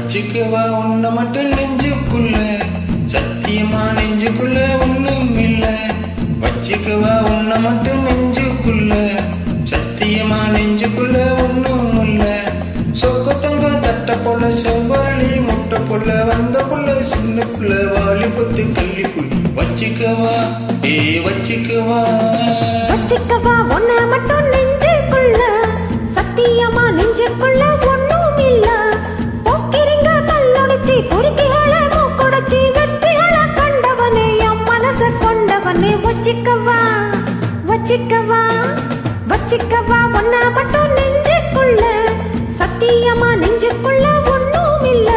வச்சுக்கவா உன்னை மட்டும் நெஞ்சுக்குள்ள, சத்தியமா நெஞ்சுக்குள்ள ஒண்ணும் இல்ல. வச்சுக்கவா உன்னை மட்டும் நெஞ்சுக்குள்ள, சத்தியமா நெஞ்சுக்குள்ள ஒண்ணும் இல்ல. சொக்கத்தங்க தட்ட போல செவ்வழி முட்டை போல வந்த புள்ள சின்ன புள்ள வாலி பொத்து கள்ளி புள்ள. வச்சுக்கவா வச்சுக்கவா வச்சுக்கவா உன்னை மட்டும் நெஞ்சுக்குள்ள, சத்தியமா நெஞ்சுக்குள்ள ஒண்ணும் இல்ல. போக்கிரிங்க கல்லொடிச்சி பொறுக்கிகளை மூக்குடைச்சி வெற்றிகளை கண்டவனே என் மனச கொண்டவனே. வச்சுக்கவா வச்சுக்கவா வச்சுக்கவா உன்னை மட்டும் நெஞ்சுக்குள்ள, சத்தியமா நெஞ்சுக்குள்ள ஒண்ணும் இல்ல.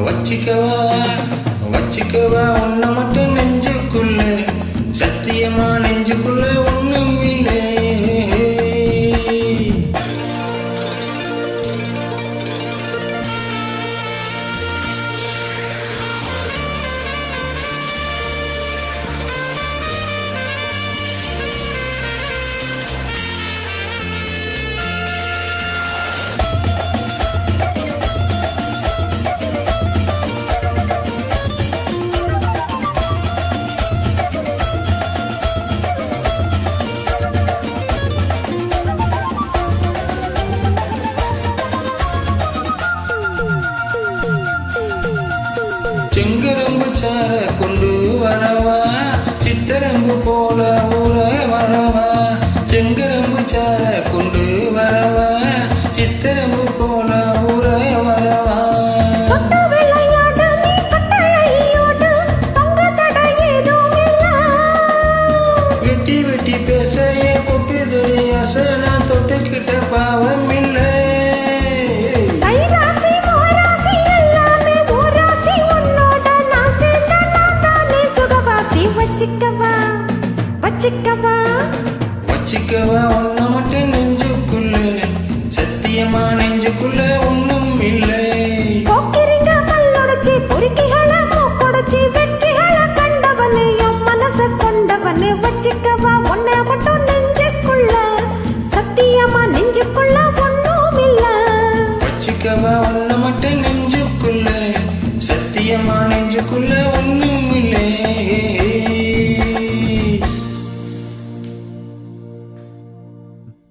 வச்சுக்கவா வச்சுக்கவா உன்னை மட்டும் நெஞ்சுக்குள்ள, சத்தியமா நெஞ்சுக்குள்ள ஒண்ணும் இல்லை. செங்கரும்பு சார கொண்டு வரவா, சித்தரம்பு போல ஊற வரவா. செங்கரும்பு சார கொண்டு வரவா, சித்தரம்பு போல ஊற வரவா. வெட்டி வெட்டி பேச கொட்டுதடி அசன தொட்டுக்கிட்ட பாவம் இல்லை. வச்சுக்கவா வச்சுக்கவா உன்னை மட்டும் நெஞ்சுக்குள்ள, சத்தியமா நெஞ்சுக்குள்ள ஒண்ணும் இல்லை. போக்கிரிங்க கல்லொடிச்சி பொறுக்கிகளை மூக்குடைச்சி வெற்றிகளை கண்டவனே என் மனச கொண்டவனே. வச்சுக்கவா உன்னை மட்டும் நெஞ்சுக்குள்ள, சத்தியமா நெஞ்சுக்குள்ள ஒண்ணும் இல்ல. வச்சுக்கவா உன்னை மட்டும் நெஞ்சுக்குள்ள, சத்தியமா